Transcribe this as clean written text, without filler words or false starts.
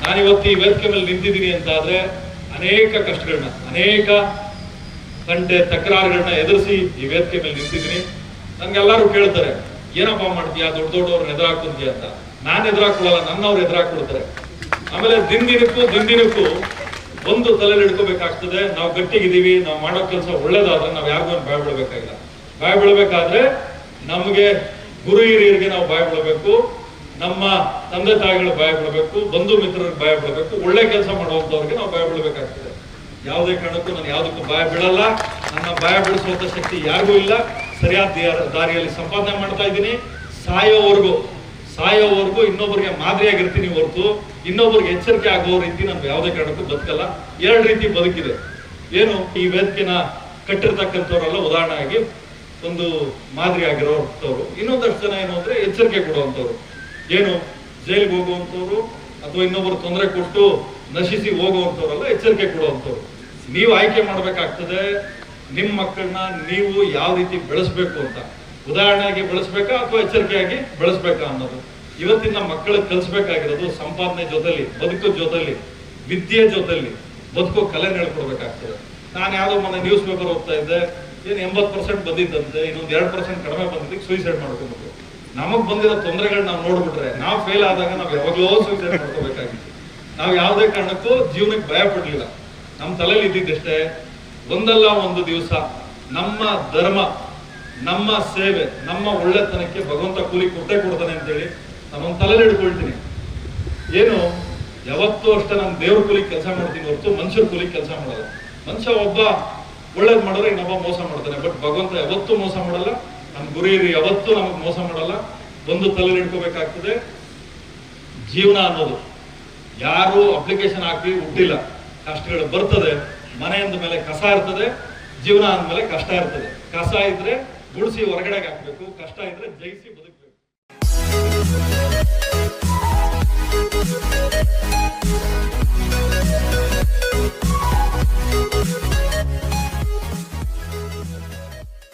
ನಾನಿವತ್ತು ಈ ವೇದಿಕೆ ಮೇಲೆ ನಿಂತಿದ್ದೀನಿ ಅಂತ ಆದ್ರೆ ಅನೇಕ ಕಷ್ಟಗಳನ್ನ, ಅನೇಕ ಗಂಟೆ ತಕರಾರುಗಳನ್ನ ಎದುರಿಸಿ ಈ ವೇದಿಕೆ ಮೇಲೆ ನಿಂತಿದ್ದೀನಿ. ನನ್ಗೆಲ್ಲರೂ ಕೇಳ್ತಾರೆ, ಏನಪ್ಪ ಮಾಡ್ತೀಯಾ, ದೊಡ್ಡ ದೊಡ್ಡವ್ರನ್ನ ಎದುರಾಕ್ತೀಯ ಅಂತ. ನಾನು ಎದುರಾಕೊಳ್ಳಲ್ಲ, ನನ್ನವ್ರು ಎದುರಾಕೊಳ್ತಾರೆ. ಆಮೇಲೆ ದಿನದಿನಕ್ಕೂ ಒಂದು ತಲೆಯಲ್ಲಿ ಹಿಡ್ಕೋಬೇಕಾಗ್ತದೆ, ನಾವು ಗಟ್ಟಿಗಿದ್ದೀವಿ, ನಾವು ಮಾಡೋ ಕೆಲಸ ಒಳ್ಳೇದಾದ್ರೆ ನಾವು ಯಾರಿಗೂ ಭಯ ಬೀಳಬೇಕಾಗಿಲ್ಲ. ಭಯ ಬೀಳಬೇಕಾದ್ರೆ ನಮಗೆ ಗುರು ಹಿರಿಯರಿಗೆ ನಾವು ಭಯ ಬೀಳಬೇಕು, ನಮ್ಮ ತಂದೆ ತಾಯಿಗಳು ಭಯ ಬೀಳಬೇಕು, ಬಂಧು ಮಿತ್ರರಿಗೆ ಭಯ ಬೀಳಬೇಕು, ಒಳ್ಳೆ ಕೆಲಸ ಮಾಡುವಂಥವ್ರಿಗೆ ನಾವು ಭಯ ಬೀಳಬೇಕಾಗ್ತದೆ. ಯಾವುದೇ ಕಾರಣಕ್ಕೂ ನಾನು ಯಾವುದಕ್ಕೂ ಭಯ ಬೀಳಲ್ಲ. ನನ್ನ ಭಯ ಬೀಳಿಸುವಂತ ಶಕ್ತಿ ಯಾರಿಗೂ ಇಲ್ಲ. ಸರಿಯಾದ ದಾರಿಯಲ್ಲಿ ಸಂಪಾದನೆ ಮಾಡ್ತಾ ಇದ್ದೀನಿ. ಸಾಯೋವರೆಗೂ ಇನ್ನೊಬ್ಬರಿಗೆ ಮಾದರಿಯಾಗಿರ್ತೀನಿ ಹೊರತು ಇನ್ನೊಬ್ಬರಿಗೆ ಎಚ್ಚರಿಕೆ ಆಗೋ ರೀತಿ ನಾನು ಯಾವುದೇ ಕಾರಣಕ್ಕೂ ಬದುಕಲ್ಲ. ಎರಡು ರೀತಿ ಬದುಕಿದೆ. ಏನು, ಈ ವೇದಿಕೆನ ಕಟ್ಟಿರ್ತಕ್ಕಂಥವ್ರೆಲ್ಲ ಉದಾಹರಣೆಯಾಗಿ ಒಂದು ಮಾದರಿ ಆಗಿರೋಂಥವ್ರು. ಇನ್ನೊಂದಷ್ಟು ಜನ ಏನು ಅಂದ್ರೆ ಎಚ್ಚರಿಕೆ ಕೊಡುವಂಥವ್ರು. ಏನು, ಜೈಲಿಗೆ ಹೋಗುವಂಥವ್ರು ಅಥವಾ ಇನ್ನೊಬ್ಬರು ತೊಂದರೆ ಕೊಟ್ಟು ನಶಿಸಿ ಹೋಗುವಂಥವ್ರೆಲ್ಲ ಎಚ್ಚರಿಕೆ ಕೊಡುವಂಥವ್ರು. ನೀವು ಆಯ್ಕೆ ಮಾಡ್ಬೇಕಾಗ್ತದೆ ನಿಮ್ಮ ಮಕ್ಕಳನ್ನ ನೀವು ಯಾವ ರೀತಿ ಬೆಳೆಸ್ಬೇಕು ಅಂತ. ಉದಾಹರಣೆಯಾಗಿ ಬೆಳೆಸ್ಬೇಕಾ ಅಥವಾ ಎಚ್ಚರಿಕೆಯಾಗಿ ಬೆಳೆಸ್ಬೇಕಾ ಅನ್ನೋದು. ಇವತ್ತಿನ ಮಕ್ಕಳಿಗೆ ಕಲಿಸ್ಬೇಕಾಗಿರೋದು ಸಂಪಾದನೆ ಜೊತೆಲಿ, ಬದುಕೋ ಜೊತೆಲಿ, ವಿದ್ಯೆ ಜೊತೆಲಿ ಬದುಕೋ ಕಲೆ ಹೇಳ್ಕೊಡ್ಬೇಕಾಗ್ತದೆ. ನಾನು ಯಾವುದೋ ಮೊನ್ನೆ ನ್ಯೂಸ್ ಪೇಪರ್ ಓದ್ತಾ ಇದ್ದೆ, ಏನು 80% ಬಂದಿದ್ದಂತೆ, ಇನ್ನೊಂದು 2% ಕಡಿಮೆ ಬಂದಿದ್ದಕ್ಕೆ ಸೂಸೈಡ್ ಮಾಡ್ಕೊಂಡ್ಬಿಟ್ರು. ನಮಗ್ ಬಂದಿರೋ ತೊಂದರೆಗಳು ನಾವು ನೋಡ್ಬಿಟ್ರೆ, ನಾವು ಫೇಲ್ ಆದಾಗ ನಾವು ಯಾವಾಗಲೂ ಸೂಸೈಡ್ ಮಾಡ್ಕೋಬೇಕಾಗಿತ್ತು. ನಾವು ಯಾವುದೇ ಕಾರಣಕ್ಕೂ ಜೀವನಕ್ಕೆ ಭಯ ಪಡ್ಲಿಲ್ಲ. ನಮ್ಮ ತಲೆಯಲ್ಲಿ ಇದ್ದಿದ್ದಷ್ಟೇ, ಒಂದಲ್ಲ ಒಂದು ದಿವಸ ನಮ್ಮ ಧರ್ಮ, ನಮ್ಮ ಸೇವೆ, ನಮ್ಮ ಒಳ್ಳೆತನಕ್ಕೆ ಭಗವಂತ ಕೂಲಿ ಕೊಟ್ಟೆ ಕೊಡ್ತಾನೆ ಅಂತೇಳಿ ನಾನೊಂದು ತಲೆಯಲ್ಲಿ ಹಿಡ್ಕೊಳ್ತೀನಿ. ಏನು, ಯಾವತ್ತೂ ಅಷ್ಟೇ ನಾನು ದೇವ್ರ ಕೂಲಿಗೆ ಕೆಲಸ ಮಾಡ್ತೀನಿ ಹೊರತು ಮನುಷ್ಯರ ಕೂಲಿಗೆ ಕೆಲಸ ಮಾಡಲ್ಲ. ಮನುಷ್ಯ ಒಬ್ಬ ಒಳ್ಳೇದು ಮಾಡಿದ್ರೆ ಇನ್ನೊಬ್ಬ ಮೋಸ ಮಾಡ್ತಾನೆ. ಬಟ್ ಭಗವಂತ ಯಾವತ್ತೂ ಮೋಸ ಮಾಡಲ್ಲ. ನಮ್ಮ ಗುರು ಯಾವತ್ತೂ ನಮಗೆ ಮೋಸ ಮಾಡಲ್ಲ. ಒಂದು ತಲೆಯಲ್ಲಿ ಹಿಡ್ಕೋಬೇಕಾಗ್ತದೆ, ಜೀವನ ಅನ್ನೋದು ಯಾರು ಅಪ್ಲಿಕೇಶನ್ ಹಾಕಿ ಹುಟ್ಟಿಲ್ಲ. ಕಷ್ಟಗಳು ಬರ್ತದೆ. ಮನೆ ಅಂದ ಮೇಲೆ ಕಸ ಇರ್ತದೆ, ಜೀವನ ಅಂದ್ಮೇಲೆ ಕಷ್ಟ ಇರ್ತದೆ. ಕಸ ಇದ್ರೆ ಗುಡಿಸಿ ಹೊರಗಡೆಗೆ ಹಾಕ್ಬೇಕು, ಕಷ್ಟ ಇದ್ರೆ ಜಯಿಸಿ ಬದುಕು.